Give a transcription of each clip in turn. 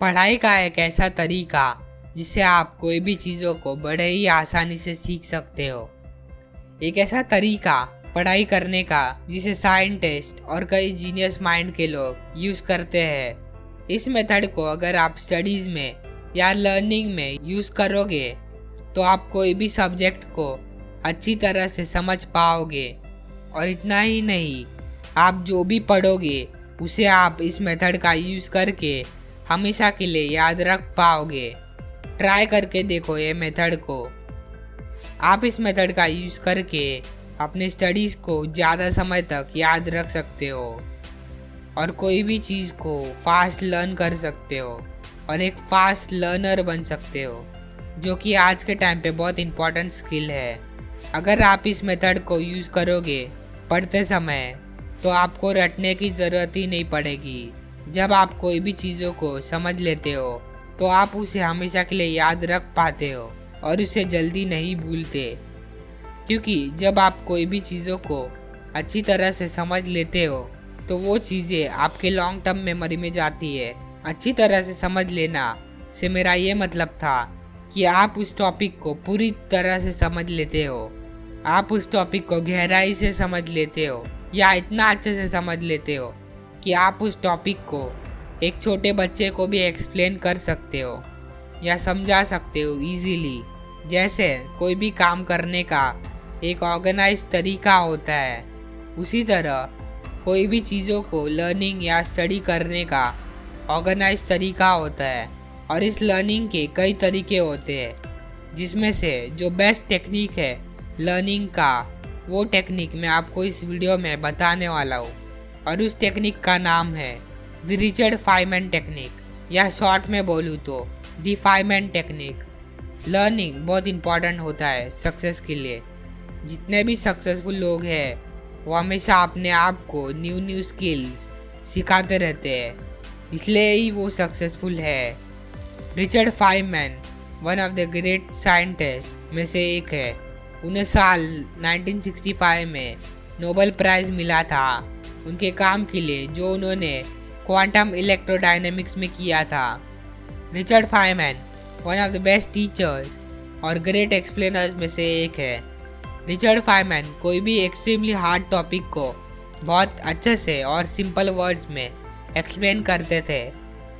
पढ़ाई का एक ऐसा तरीका जिससे आप कोई भी चीज़ों को बड़े ही आसानी से सीख सकते हो। एक ऐसा तरीका पढ़ाई करने का जिसे साइंटिस्ट और कई जीनियस माइंड के लोग यूज़ करते हैं। इस मेथड को अगर आप स्टडीज़ में या लर्निंग में यूज़ करोगे तो आप कोई भी सब्जेक्ट को अच्छी तरह से समझ पाओगे। और इतना ही नहीं, आप जो भी पढ़ोगे उसे आप इस मेथड का यूज़ करके हमेशा के लिए याद रख पाओगे। ट्राई करके देखो ये मेथड को। आप इस मेथड का यूज़ करके अपने स्टडीज़ को ज़्यादा समय तक याद रख सकते हो और कोई भी चीज़ को फास्ट लर्न कर सकते हो और एक फास्ट लर्नर बन सकते हो, जो कि आज के टाइम पे बहुत इम्पोर्टेंट स्किल है। अगर आप इस मेथड को यूज़ करोगे पढ़ते समय तो आपको रटने की ज़रूरत ही नहीं पड़ेगी। जब आप कोई भी चीज़ों को समझ लेते हो तो आप उसे हमेशा के लिए याद रख पाते हो और उसे जल्दी नहीं भूलते, क्योंकि जब आप कोई भी चीज़ों को अच्छी तरह से समझ लेते हो तो वो चीज़ें आपके लॉन्ग टर्म मेमोरी में जाती है। अच्छी तरह से समझ लेना से मेरा ये मतलब था कि आप उस टॉपिक को पूरी तरह से समझ लेते हो, आप उस टॉपिक को गहराई से समझ लेते हो या इतना अच्छे से समझ लेते हो कि आप उस टॉपिक को एक छोटे बच्चे को भी एक्सप्लेन कर सकते हो या समझा सकते हो इजीली। जैसे कोई भी काम करने का एक ऑर्गेनाइज तरीका होता है, उसी तरह कोई भी चीज़ों को लर्निंग या स्टडी करने का ऑर्गेनाइज तरीका होता है। और इस लर्निंग के कई तरीके होते हैं, जिसमें से जो बेस्ट टेक्निक है लर्निंग का, वो टेक्निक मैं आपको इस वीडियो में बताने वाला हूँ। और उस टेक्निक का नाम है द रिचर्ड फाइनमैन टेक्निक, या शॉर्ट में बोलूँ तो द फाइनमैन टेक्निक। लर्निंग बहुत इम्पॉर्टेंट होता है सक्सेस के लिए। जितने भी सक्सेसफुल लोग हैं वो हमेशा अपने आप को न्यू स्किल्स सिखाते रहते हैं, इसलिए ही वो सक्सेसफुल है। Richard Feynman one of the great scientist में से एक है। उन्हें साल 1965 में नोबेल प्राइज़ मिला था उनके काम के लिए जो उन्होंने क्वांटम इलेक्ट्रोडायनेमिक्स में किया था। Richard Feynman one of the best teachers और ग्रेट एक्सप्लेनर्स में से एक है। रिचर्ड फाइनमैन कोई भी एक्सट्रीमली हार्ड टॉपिक को बहुत अच्छे से और सिंपल वर्ड्स में एक्सप्लेन करते थे,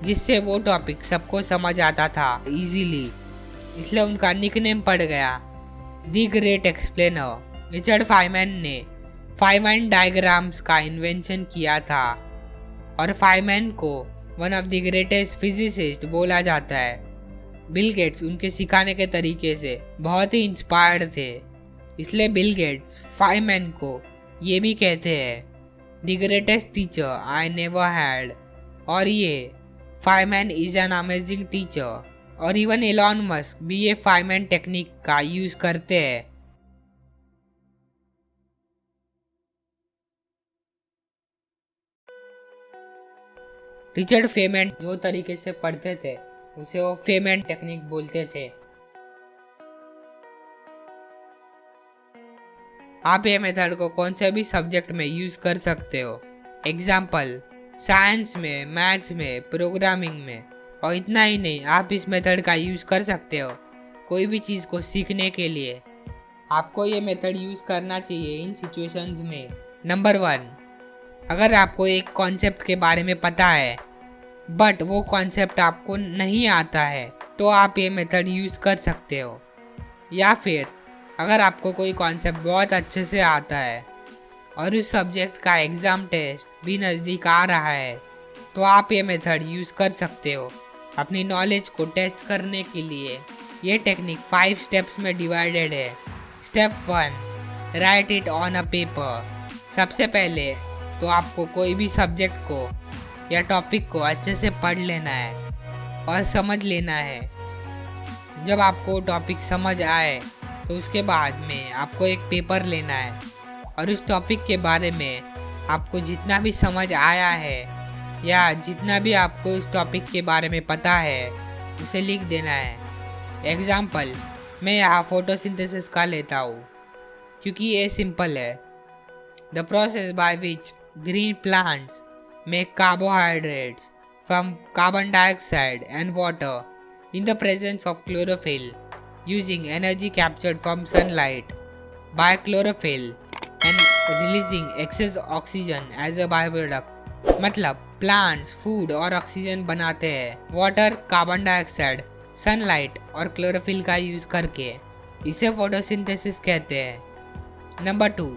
जिससे वो टॉपिक सबको समझ आता था इजीली। इसलिए उनका निकनेम पड़ गया the great explainer. Richard Feynman ने फाइनमैन डायग्राम्स का इन्वेंशन किया था और फाइनमैन को one of the greatest physicist बोला जाता है। बिल गेट्स उनके सिखाने के तरीके से बहुत ही इंस्पायर्ड थे, इसलिए बिल गेट्स फाइनमैन को ये भी कहते हैं the greatest teacher I never had. और ये Feynman is an amazing teacher. और इवन एलॉन मस्क भी ये फाइनमैन टेक्निक का यूज़ करते हैं। रिचर्ड फेमैन जो तरीके से पढ़ते थे उसे वो फेमैन टेक्निक बोलते थे। आप ये मेथड को कौन से भी सब्जेक्ट में यूज़ कर सकते हो। एग्जाम्पल साइंस में, मैथ्स में, प्रोग्रामिंग में। और इतना ही नहीं, आप इस मेथड का यूज़ कर सकते हो कोई भी चीज़ को सीखने के लिए। आपको ये मेथड यूज़ करना चाहिए इन सिचुएशंस में। नंबर 1, अगर आपको एक कॉन्सेप्ट के बारे में पता है बट वो कॉन्सेप्ट आपको नहीं आता है तो आप ये मेथड यूज़ कर सकते हो। या फिर अगर आपको कोई कॉन्सेप्ट बहुत अच्छे से आता है और उस सब्जेक्ट का एग्ज़ाम टेस्ट भी नज़दीक आ रहा है तो आप ये मेथड यूज़ कर सकते हो अपनी नॉलेज को टेस्ट करने के लिए। ये टेक्निक 5 स्टेप्स में डिवाइडेड है। Step 1, write it on a paper. सबसे पहले तो आपको कोई भी सब्जेक्ट को या टॉपिक को अच्छे से पढ़ लेना है और समझ लेना है। जब आपको टॉपिक समझ आए तो उसके बाद में आपको एक पेपर लेना है और उस टॉपिक के बारे में आपको जितना भी समझ आया है या जितना भी आपको उस टॉपिक के बारे में पता है उसे लिख देना है। एग्जाम्पल मैं यहाँ फोटोसिंथेसिस का लेता हूँ क्योंकि ये सिंपल है। The process by which green plants make carbohydrates from carbon dioxide and water in the presence of chlorophyll using energy captured from sunlight by chlorophyll and releasing excess oxygen as a byproduct. मतलब plants food और oxygen बनाते हैं water, carbon dioxide, sunlight और chlorophyll का use करके। इसे photosynthesis कहते हैं। Number 2,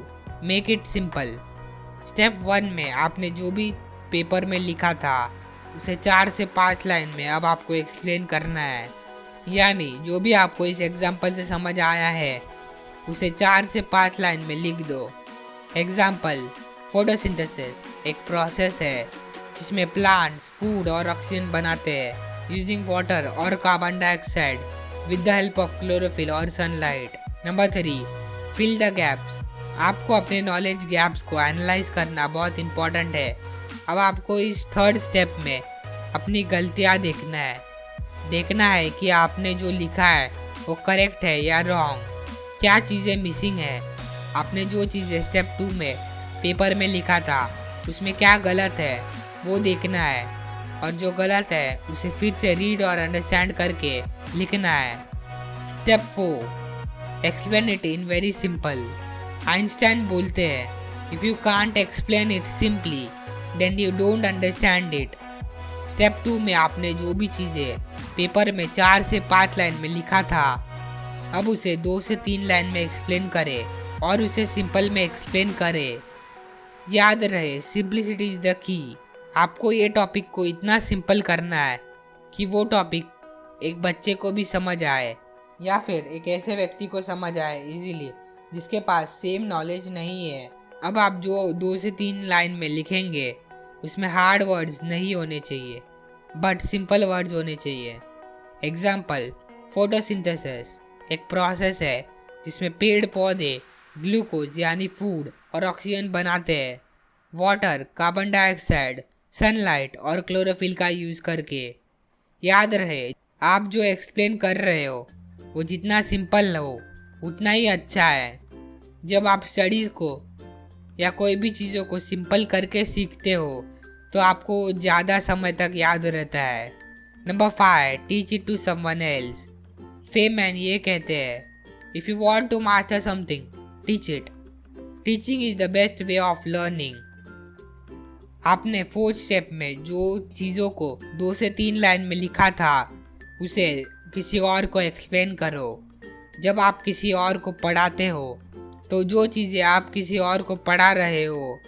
make it simple. Step 1 में आपने जो भी पेपर में लिखा था उसे 4 से 5 लाइन में अब आपको एक्सप्लेन करना है। यानी जो भी आपको इस एग्जाम्पल से समझ आया है उसे 4 से 5 लाइन में लिख दो। एग्जाम्पल, फोटोसिंथेसिस एक प्रोसेस है जिसमें प्लांट्स फूड और ऑक्सीजन बनाते हैं यूजिंग वाटर और carbon dioxide with the help of chlorophyll और sunlight. Number 3, fill the gaps. आपको अपने नॉलेज गैप्स को एनालाइज करना बहुत इंपॉर्टेंट है। अब आपको इस थर्ड स्टेप में अपनी गलतियाँ देखना है कि आपने जो लिखा है वो करेक्ट है या रॉन्ग, क्या चीज़ें मिसिंग है। आपने जो चीज़ें स्टेप 2 में पेपर में लिखा था उसमें क्या गलत है वो देखना है, और जो गलत है उसे फिर से रीड और अंडरस्टैंड करके लिखना है। Step 4, explain it in very simple. Einstein बोलते हैं if you can't explain it simply then you don't understand it. Step 2 में आपने जो भी चीज़ें पेपर में 4 से 5 लाइन में लिखा था अब उसे 2 से 3 लाइन में एक्सप्लेन करें और उसे सिंपल में एक्सप्लेन करें। याद रहे, सिंप्लिसिटी इज द की। आपको ये टॉपिक को इतना सिंपल करना है कि वो टॉपिक एक बच्चे को भी समझ आए या फिर एक ऐसे व्यक्ति को समझ आए इजीली जिसके पास सेम नॉलेज नहीं है। अब आप जो 2 से 3 लाइन में लिखेंगे उसमें हार्ड वर्ड्स नहीं होने चाहिए बट सिंपल वर्ड्स होने चाहिए। एग्जाम्पल, फोटोसिंथेसिस एक प्रोसेस है जिसमें पेड़ पौधे ग्लूकोज यानी फूड और ऑक्सीजन बनाते हैं वाटर, कार्बन डाइऑक्साइड, सनलाइट और क्लोरोफिल का यूज़ करके। याद रहे, आप जो एक्सप्लेन कर रहे हो वो जितना सिंपल हो उतना ही अच्छा है। जब आप स्टडीज़ को या कोई भी चीज़ों को सिंपल करके सीखते हो तो आपको ज़्यादा समय तक याद रहता है। Number 5, teach it to someone else. Feynman ये कहते हैं if you want to master something teach it. Teaching is the best way of learning. आपने 4th स्टेप में जो चीज़ों को 2 से 3 लाइन में लिखा था उसे किसी और को एक्सप्लेन करो। जब आप किसी और को पढ़ाते हो तो जो चीज़ें आप किसी और को पढ़ा रहे हो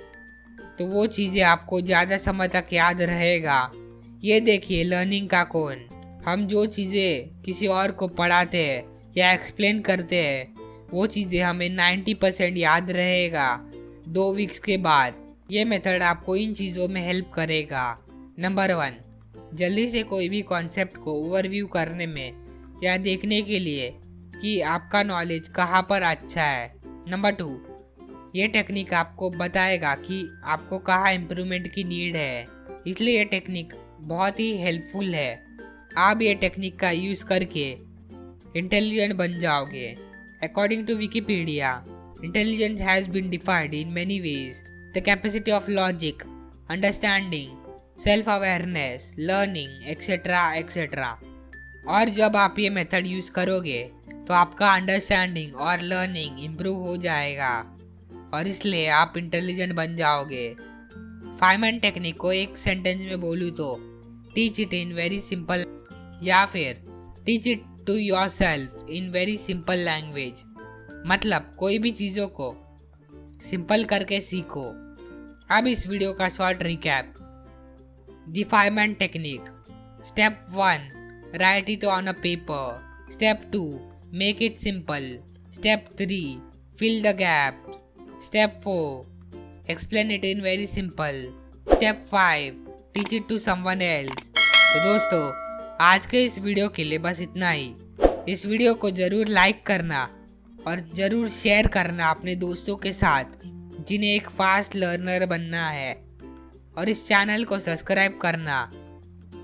तो वो चीज़ें आपको ज़्यादा समय तक याद रहेगा। ये देखिए लर्निंग का कौन, हम जो चीज़ें किसी और को पढ़ाते हैं या एक्सप्लेन करते हैं वो चीज़ें हमें 90% याद रहेगा 2 वीक्स के बाद। ये मेथड आपको इन चीज़ों में हेल्प करेगा। नंबर 1, जल्दी से कोई भी कॉन्सेप्ट को ओवरव्यू करने में या देखने के लिए कि आपका नॉलेज कहाँ पर अच्छा है। नंबर 2, ये टेक्निक आपको बताएगा कि आपको कहाँ इम्प्रूवमेंट की नीड है, इसलिए ये टेक्निक बहुत ही हेल्पफुल है। आप ये टेक्निक का यूज़ करके इंटेलिजेंट बन जाओगे। According to Wikipedia, intelligence has been defined in many ways: the capacity of logic, understanding, self-awareness, learning, etc. etc. और जब आप ये मेथड यूज़ करोगे तो आपका अंडरस्टैंडिंग और लर्निंग इम्प्रूव हो जाएगा और इसलिए आप इंटेलिजेंट बन जाओगे। फाइमन टेक्निक को एक सेंटेंस में बोलूँ तो teach it in very simple या फिर teach it to yourself in very simple language. मतलब कोई भी चीज़ों को सिंपल करके सीखो। अब इस वीडियो का short recap. The Feynman technique. Step 1, write it on a paper. Step 2, make it simple. Step 3, fill the gaps. Step 4, explain it in very simple. Step 5, teach it to someone else. तो दोस्तों आज के इस video के लिए बस इतना ही। इस वीडियो को ज़रूर लाइक करना और ज़रूर शेयर करना अपने दोस्तों के साथ जिन्हें एक फास्ट लर्नर बनना है, और इस चैनल को सब्सक्राइब करना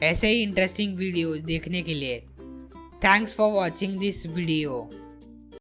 ऐसे ही इंटरेस्टिंग वीडियोस देखने के लिए। Thanks for watching this video.